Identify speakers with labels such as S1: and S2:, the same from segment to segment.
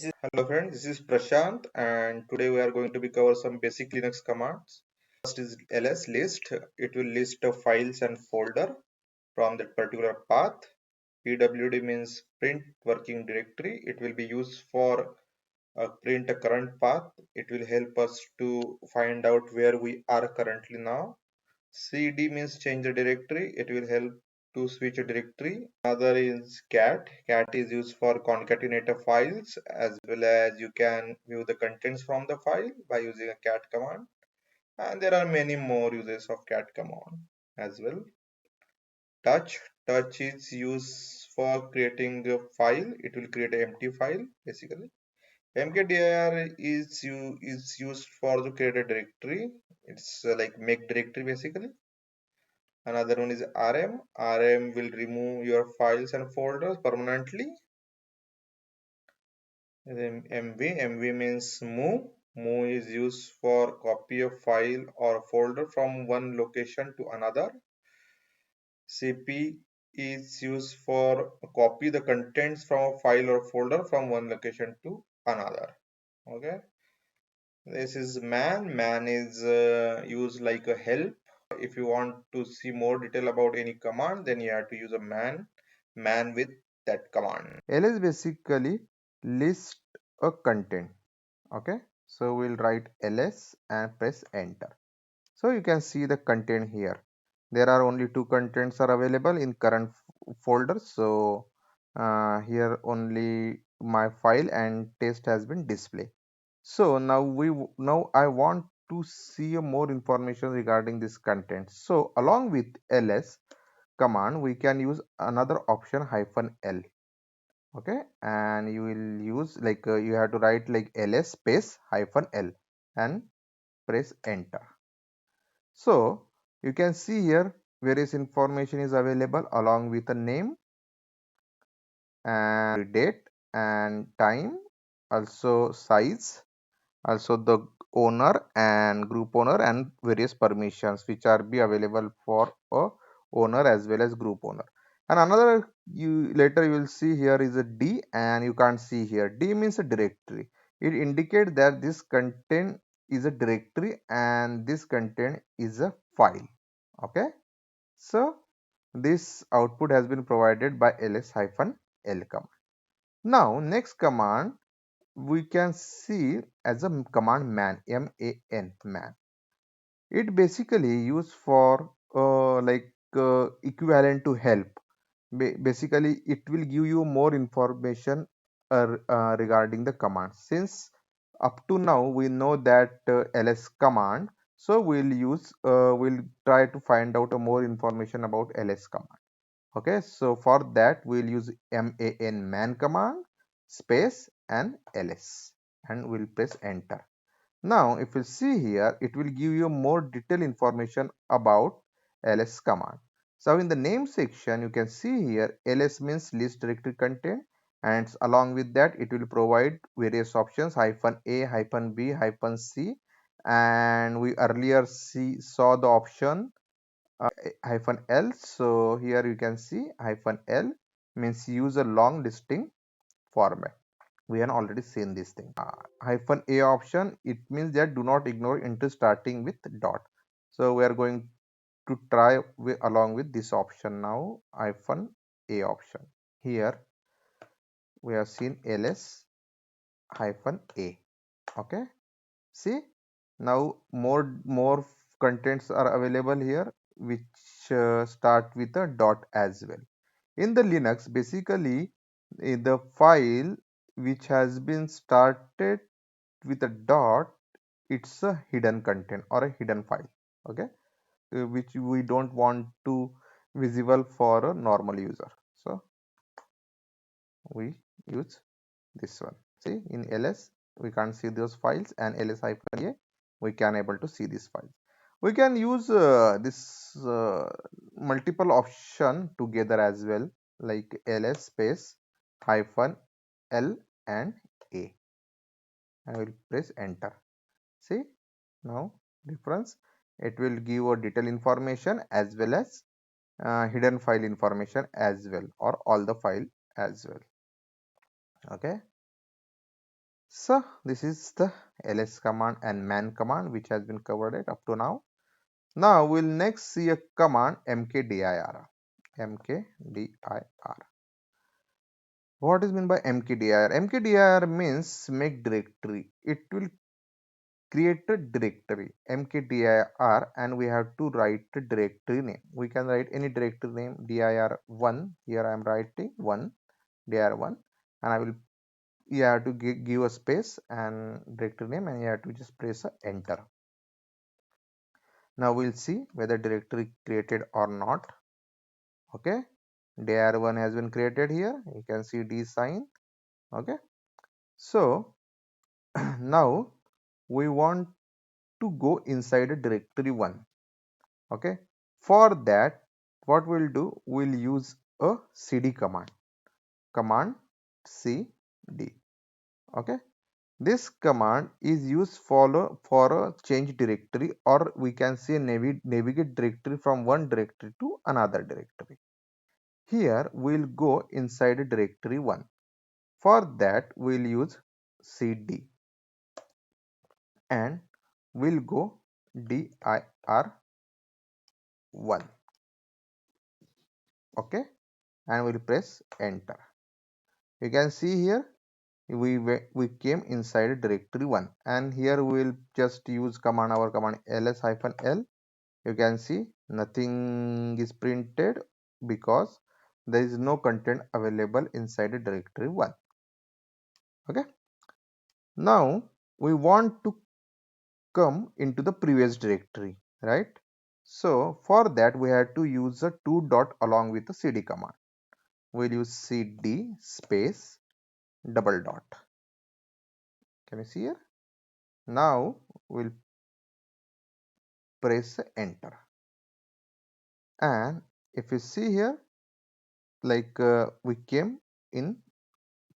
S1: Hello friends, this is Prashant and today we are going to be cover some basic Linux commands. First is ls list. It will list the files and folder from that particular path. pwd means print working directory. It will be used for print a current path. It will help us to find out where we are currently now. cd means change the directory. It will help to switch a directory. Another is cat. Cat is used for concatenate of files as well as you can view the contents from the file by using a cat command. And there are many more uses of cat command as well. Touch. Touch is used for creating a file. It will create an empty file basically. Mkdir is used for to create a directory. It's like make directory basically. Another one is rm. Rm will remove your files and folders permanently. Then mv means move. Move is used for copy a file or folder from one location to another. cp is used for copy the contents from a file or folder from one location to another. Okay, this is man. Man is used like a help. If you want to see more detail about any command, then you have to use a man with that command. ls basically list a content. Okay, so we'll write ls and press enter. So you can see the content here. There are only two contents are available in current folder. So here only my file and test has been displayed. So now I want to see more information regarding this content. So along with ls command, we can use another option -l. Okay, and you will use like you have to write like ls space -l and press enter. So you can see here various information is available along with a name and date and time, also size, also the owner and group owner and various permissions which are be available for a owner as well as group owner. And another you later you will see here is a d, and you can't see here d means a directory. It indicates that this content is a directory and this content is a file. Okay, so this output has been provided by ls-l command. Now next command we can see as a command man, man. It basically used for equivalent to help. Basically it will give you more information regarding the command. Since up to now we know that ls command, so we'll try to find out more information about ls command. Okay, so for that we'll use man command space and ls and we'll press enter. Now if you see here, it will give you more detailed information about ls command. So in the name section you can see here ls means list directory content, and along with that it will provide various options -a, -b, -c, and we earlier saw the option -l. So here you can see -l means use a long listing format. We have already seen this thing. -a option, it means that do not ignore into starting with dot. So we are going to try along with this option now, -a option. Here we have seen ls -a. Okay, see, now more contents are available here which start with a dot as well. In the Linux, basically the file which has been started with a dot, it's a hidden content or a hidden file. Okay, which we don't want to visible for a normal user. So we use this one. See, in ls we can't see those files, and ls-a we can able to see these files. We can use this multiple option together as well, like ls space -l and a. I will press enter. See, now difference, it will give a detailed information as well as hidden file information as well, or all the file as well. Okay, So this is the ls command and man command which has been covered it up to now. Now we'll next see a command mkdir. Mkdir. What is meant by mkdir? Mkdir means make directory. It will create a directory mkdir and we have to write the directory name. We can write any directory name dir1. Here I am writing 1 dir1 and I will you have to give a space and directory name and you have to just press a enter. Now we'll see whether directory created or not. Okay, dir1 has been created here. You can see d sign. Okay, so now we want to go inside a directory 1. Okay, for that what we'll do, we'll use a cd command cd. Okay, this command is used for a change directory, or we can say navigate directory from one directory to another directory. Here we'll go inside a directory 1. For that we'll use cd and we'll go dir1. Okay, and we'll press enter. You can see here we came inside directory 1 and here we will just use our command ls-l. You can see nothing is printed because there is no content available inside the directory 1. Okay, now we want to come into the previous directory, right? So for that we have to use a two dot along with the cd command. We'll use cd space double dot. Can you see here? Now we'll press enter, and if you see here, like we came in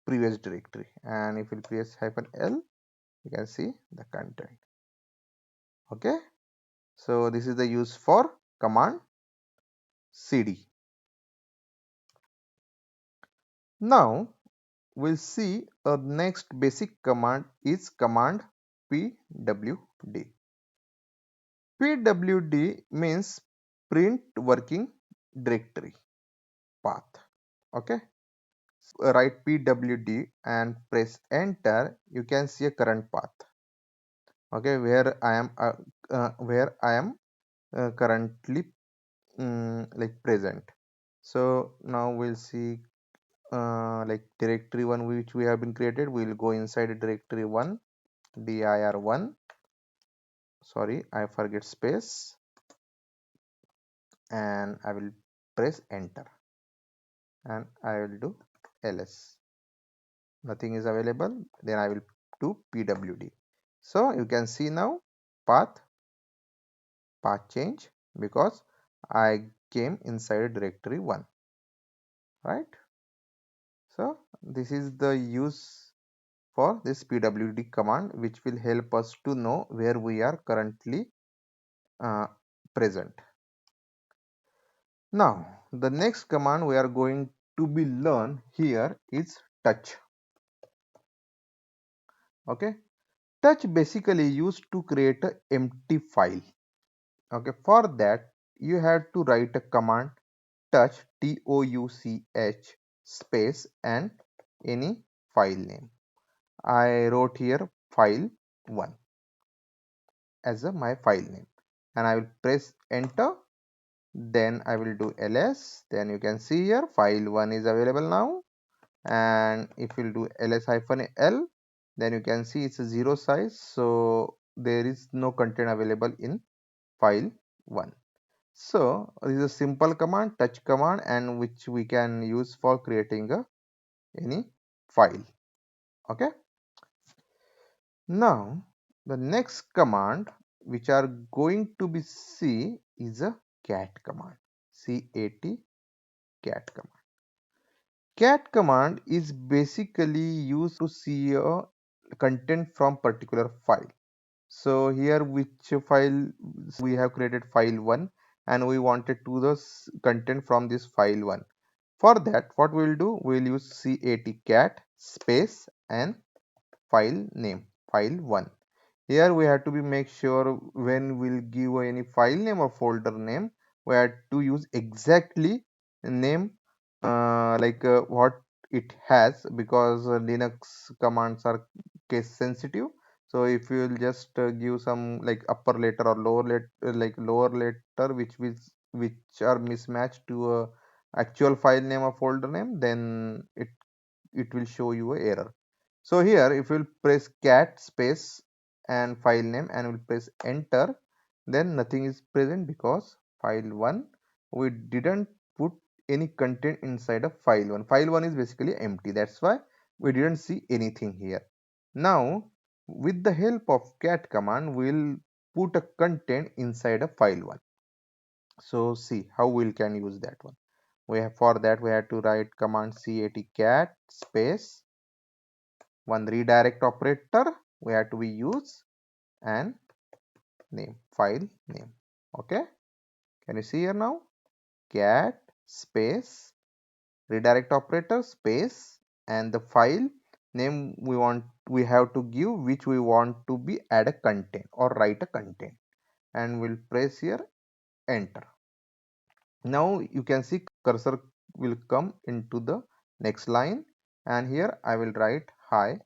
S1: previous directory, and if you press -l, you can see the content. Okay, so this is the use for command cd. Now we'll see a next basic command is command pwd. Pwd means print working directory path. Okay, write pwd and press enter. You can see a current path. Okay, where I am currently like present. So now we'll see like directory 1 which we have been created. We'll go inside directory 1 dir1. Sorry, I forget space, and I will press enter and I will do ls. Nothing is available, then I will do pwd. So you can see now path change because I came inside directory 1, right? So this is the use for this pwd command, which will help us to know where we are currently uh, present. Now the next command we are going to be learn here is touch. Okay, touch basically used to create a empty file. Okay, for that you have to write a command touch touch space and any file name. I wrote here file 1 as my file name, and I will press enter. Then I will do ls. Then you can see here file 1 is available now, and if you do ls-l, then you can see it's a 0 size, so there is no content available in file 1. So this is a simple command, touch command, and which we can use for creating any file. Okay, now the next command which are going to be see is a cat command. Cat command. Cat command is basically used to see a content from particular file. So here which file we have created file 1 and we wanted to the content from this file 1. For that what we'll do, we'll use cat space and file name, file1. Here we have to be make sure when we'll give any file name or folder name, we have to use exactly name what it has, because Linux commands are case sensitive. So if you will just give some like upper letter or lower letter, like lower letter which are mismatched to a actual file name or folder name, then it will show you a error. So here if you will press cat space and file name and will press enter, then nothing is present because file1 we didn't put any content inside of file1. File1 is basically empty, that's why we didn't see anything here. Now with the help of cat command we'll put a content inside of file1. So see how we can use that one. We have, for that we have to write command cat space one redirect operator we have to be use and name, file name. Okay, can you see here now? Cat space redirect operator space and the file name we have to give which we want to be add a content or write a content, and we'll press here enter. Now you can see cursor will come into the next line, and here I will write hi.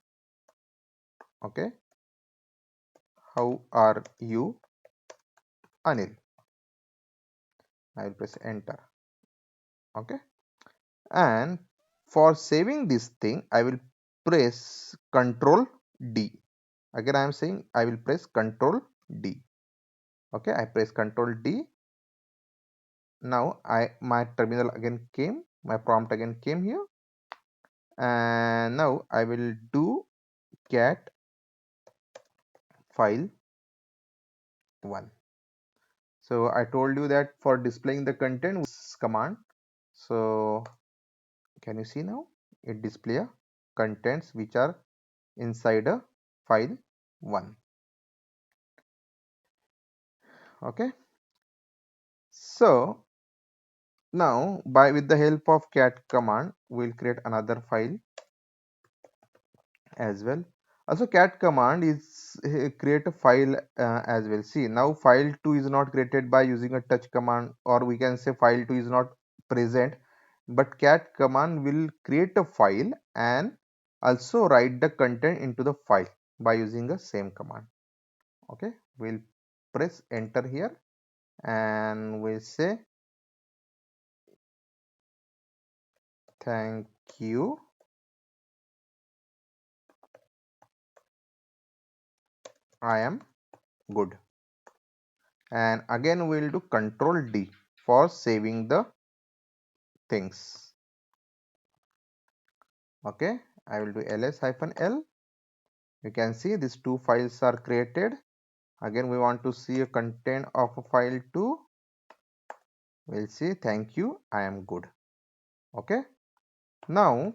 S1: Okay, how are you, Anil? I will press enter. Okay, and for saving this thing I will press Control D. Again I am saying I will press Control D. Okay, I press Control D. Now my terminal again came, my prompt again came here, and now I will do cat file 1. So I told you that for displaying the content command. So can you see now it display contents which are inside a file 1. Okay, so now by with the help of cat command we'll create another file as well. Also cat command is create a file as well. See now file2 is not created by using a touch command, or we can say file2 is not present, but cat command will create a file and also write the content into the file by using the same command. Okay, we'll press enter here and we'll say thank you, I am good. And again we'll do Control D for saving the things. Okay, I will do ls-l. You can see these two files are created. Again we want to see a content of a file 2. We'll say thank you, I am good. Okay, now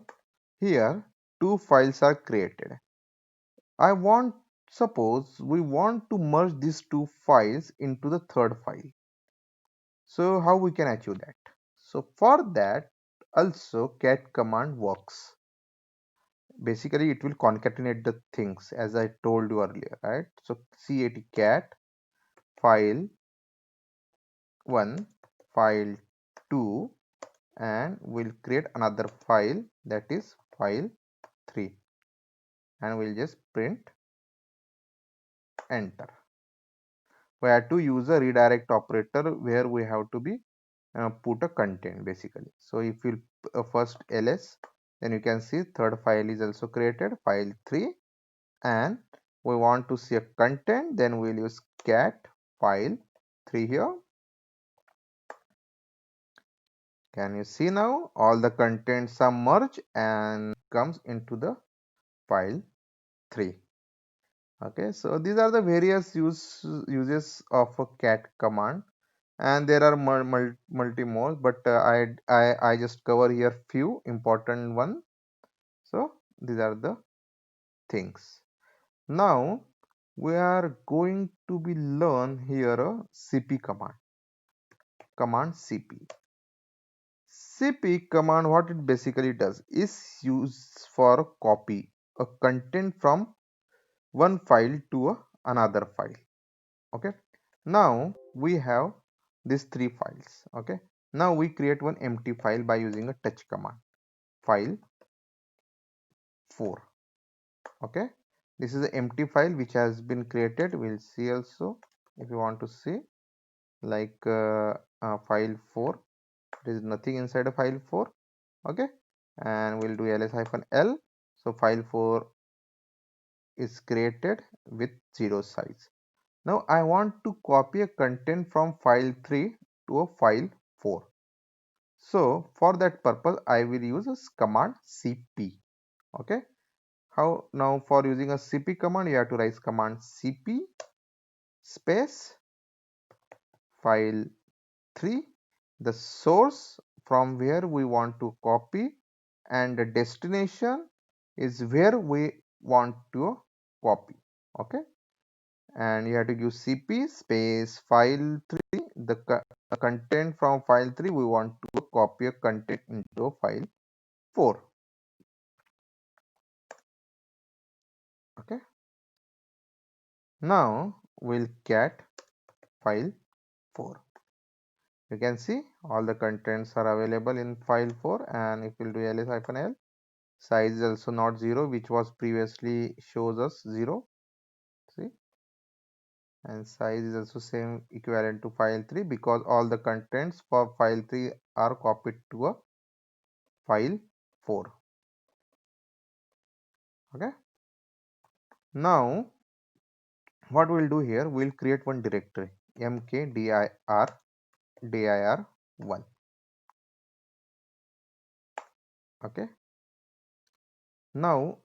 S1: here two files are created. I want, suppose we want to merge these two files into the third file. So how we can achieve that? So for that also cat command works. Basically it will concatenate the things as I told you earlier, right? So cat file 1, file 2, and we'll create another file that is file 3, and we'll just print enter. We have to use a redirect operator where we have to be put a content basically. So if you first ls, then you can see third file is also created, file 3, and we want to see a content, then we'll use cat file 3 here. Can you see now all the contents are merged and comes into the file 3. Okay, so these are the various uses of a cat command, and there are multi more, but I just cover here few important one. So these are the things. Now we are going to be learn here a cp command cp. Cp command, what it basically does is used for copy a content from one file to another file. Okay, now we have these three files. Okay, now we create one empty file by using a touch command, file 4. Okay, this is an empty file which has been created. We'll see also if you want to see, like file 4, there is nothing inside a file 4. Okay, and we'll do ls-l. So file 4 is created with 0 size. Now I want to copy a content from file 3 to a file 4. So for that purpose I will use a command cp. Okay, how now for using a cp command, you have to write command cp space file 3, the source from where we want to copy, and the destination is where we want to copy. Okay, and you have to give cp space file 3, the content from file 3 we want to copy a content into file 4. Okay, now we'll cat file 4. You can see all the contents are available in file 4, and if we'll do ls-l, size is also not 0, which was previously shows us 0. See, and size is also same equivalent to file 3 because all the contents for file 3 are copied to a file 4. Okay, now what we'll do here, we'll create one directory mkdir1. Okay, now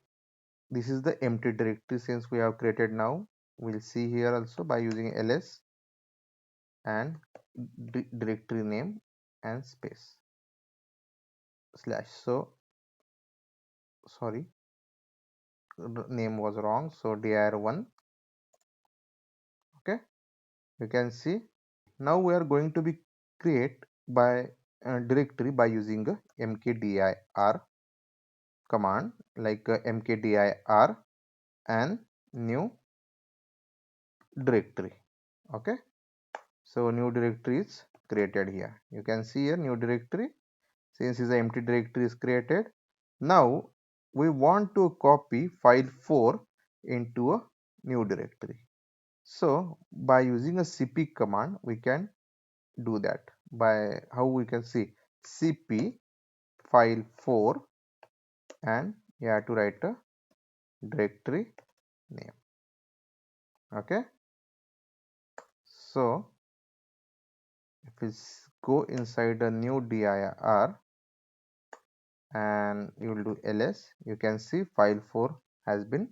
S1: this is the empty directory since we have created. Now we'll see here also by using ls and directory name and space slash. So sorry, name was wrong, so dir1. Okay, you can see now we are going to be create by directory by using mkdir command, like mkdir and new directory. Okay, so new directory is created here. You can see here new directory, since is an empty directory is created. Now we want to copy file 4 into a new directory. So by using a cp command we can do that. By how we can see, cp file 4, and you have to write a directory name. Okay, so if we go inside a new dir and you will do ls, you can see file 4 has been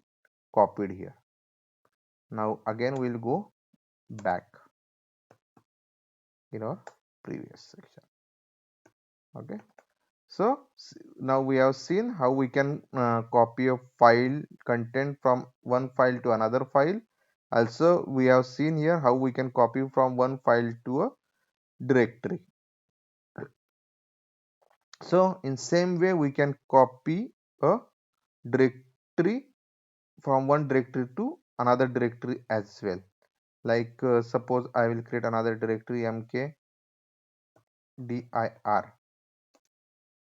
S1: copied here. Now again we'll go back in our previous section. Okay, so now we have seen how we can copy a file content from one file to another file. Also we have seen here how we can copy from one file to a directory. So in same way we can copy a directory from one directory to another directory as well. Like suppose I will create another directory mkdir,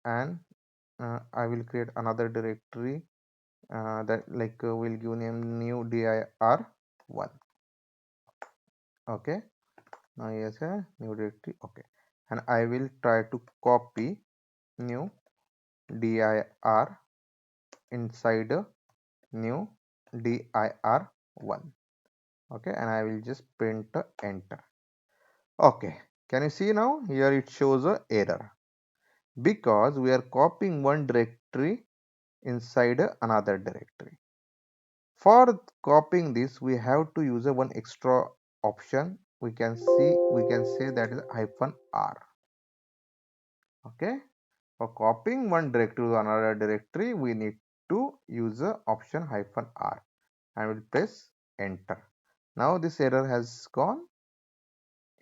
S1: and I will create another directory that like we'll give name new dir1. Okay, now here's a new directory. Okay, and I will try to copy new dir inside a new dir1. Okay, and I will just print enter. Okay, can you see now here it shows a error because we are copying one directory inside another directory. For copying this we have to use a one extra option. We can say that is -r. Okay, for copying one directory to another directory we need to use the option -r, and we'll press enter. Now this error has gone.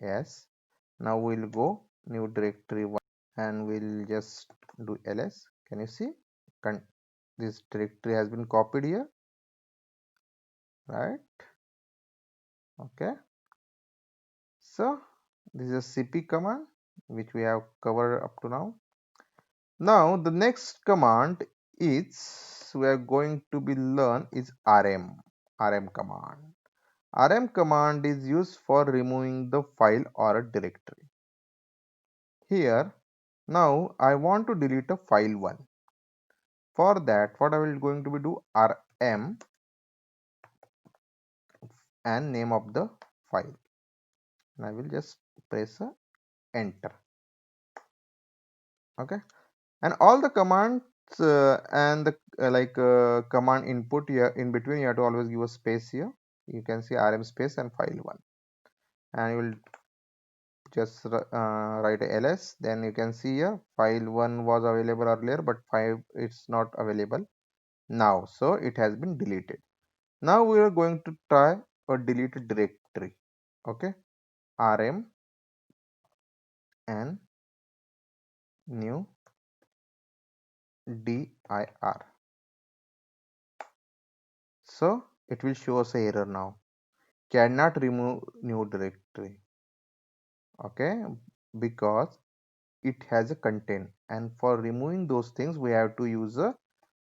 S1: Yes, now we'll go new directory 1 and we'll just do ls. Can you see this directory has been copied here? right? Okay, so this is a cp command which we have covered up to now. Now the next command is we are going to be learn is rm command. Rm command is used for removing the file or a directory. Here, now I want to delete a file 1. For that, what I will going to be do rm and name of the file, and I will just press a enter. Okay, and all the commands and the command input here in between, you have to always give a space here. You can see rm space and file 1, and you will just write ls. Then you can see here file 1 was available earlier, but 5 it's not available now, so it has been deleted. Now we are going to try a deleted directory. Okay, rm and new dir, so it will show us a error now, cannot remove new directory. Okay, because it has a content, and for removing those things we have to use a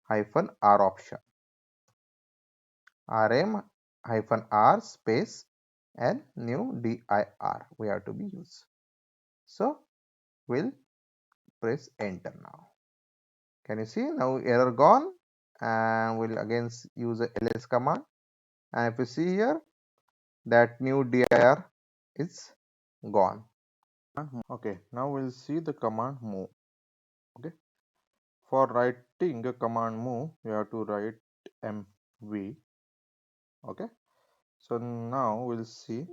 S1: -r option, rm -r space and new dir we have to be used. So we'll press enter now. Can you see now error gone? And we'll again use the ls command, and if you see here that new dir is gone. Okay, now we'll see the command move. Okay, for writing a command move you have to write mv. Okay, so now we'll see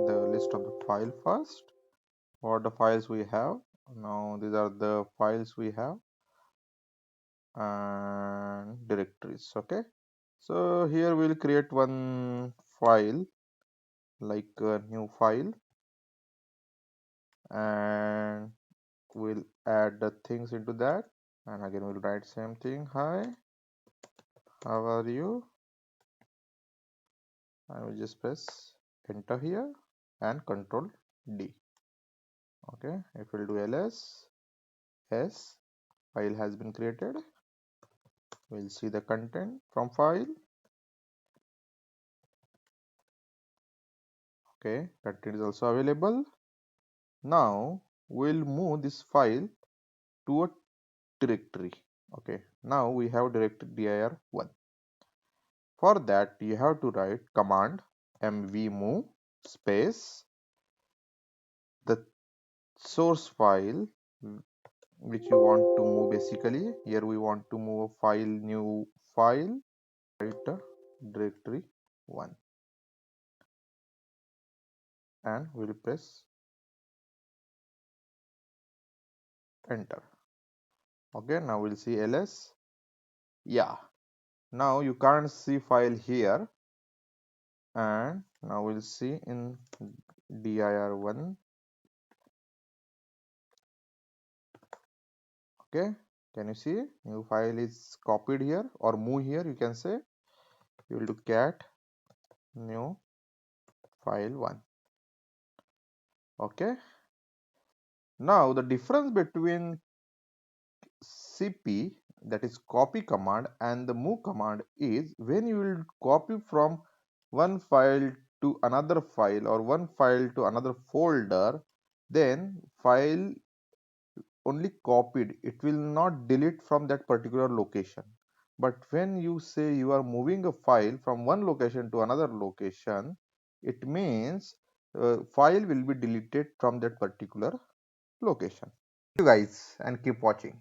S1: the list of the file first. What the files we have now, these are the files we have and directories. Okay, so here we'll create one file, like a new file, and we'll add the things into that, and again we'll write same thing, hi, how are you, and we'll just press enter here and control D. Okay, if we'll do ls s, file has been created. We'll see the content from file. Okay, content is also available. Now we'll move this file to a directory. Okay, now we have directory dir1. For that you have to write command mv move space the source file which you want to move. Basically here we want to move a file, new file, write directory 1, and we'll press enter. Okay, now we'll see ls. Yeah, now you can't see file here, and now we'll see in dir1. Okay, can you see new file is copied here or move here, you can say. You will do cat new file 1. Okay, now the difference between cp, that is copy command, and the move command is when you will copy from one file to another file or one file to another folder, then file only copied, it will not delete from that particular location. But when you say you are moving a file from one location to another location, it means file will be deleted from that particular location. Thank you guys, and keep watching.